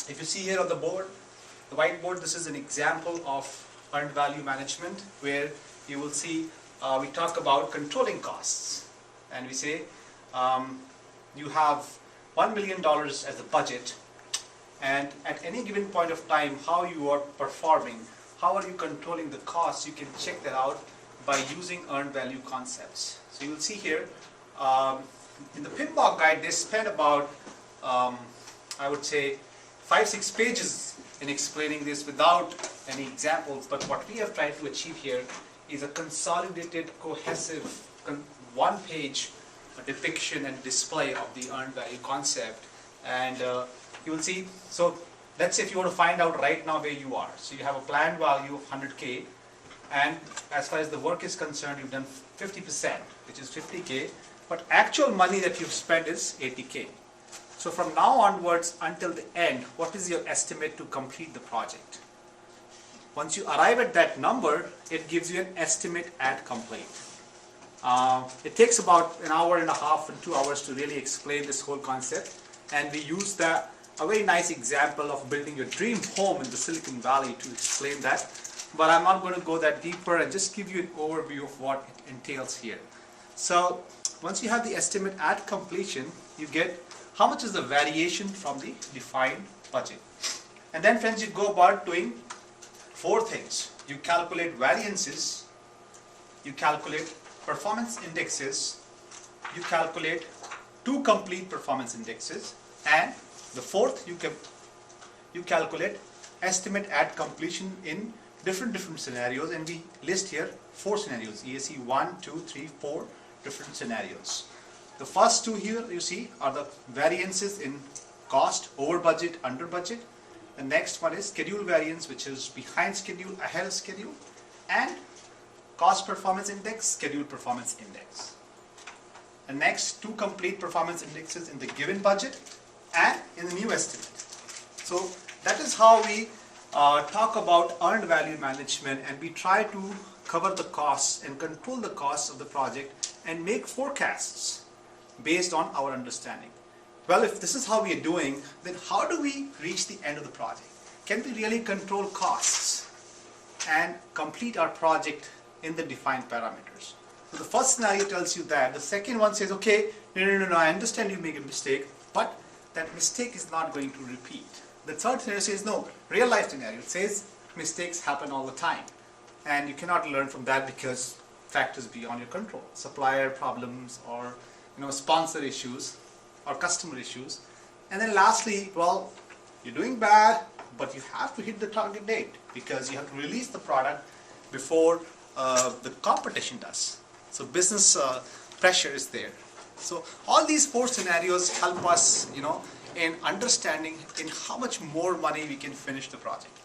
If you see here on the board, the whiteboard, this is an example of earned value management where you will see we talk about controlling costs, and we say you have $1 million as a budget, and at any given point of time how you are performing, how are you controlling the costs, you can check that out by using earned value concepts. So you will see here in the PMP guide they spent about I would say 5-6 pages in explaining this without any examples, but what we have tried to achieve here is a consolidated, cohesive, one-page depiction and display of the earned value concept. And you will see, so let's say if you want to find out right now where you are. So you have a planned value of 100K, and as far as the work is concerned, you've done 50%, which is 50K, but actual money that you've spent is 80K. So from now onwards until the end, what is your estimate to complete the project? Once you arrive at that number, it gives you an estimate at complete. It takes about an hour and a half and 2 hours to really explain this whole concept, and we use a very nice example of building your dream home in the Silicon Valley to explain that, but I'm not going to go that deeper and just give you an overview of what it entails here. So once you have the estimate at completion, you get how much is the variation from the defined budget. And then friends, you go about doing 4 things. You calculate variances, you calculate performance indexes, you calculate 2 complete performance indexes, and the 4th you calculate estimate at completion in different scenarios, and we list here 4 scenarios, EAC 1, 2, 3, 4 different scenarios. The first 2 here you see are the variances in cost, over budget, under budget. The next one is schedule variance, which is behind schedule, ahead of schedule, and cost performance index, schedule performance index. The next 2 complete performance indexes in the given budget and in the new estimate. So that is how we talk about earned value management, and we try to cover the costs and control the costs of the project and make forecasts based on our understanding. Well, if this is how we are doing, then how do we reach the end of the project? Can we really control costs and complete our project in the defined parameters? So the first scenario tells you that. The second one says, okay, no, I understand you make a mistake, but that mistake is not going to repeat. The third scenario says, no, real life scenario. It says mistakes happen all the time, and you cannot learn from that because factors beyond your control, supplier problems, or sponsor issues or customer issues. And then lastly, well, you're doing bad, but you have to hit the target date because you have to release the product before the competition does. So business pressure is there. So all these 4 scenarios help us in understanding in how much more money we can finish the project.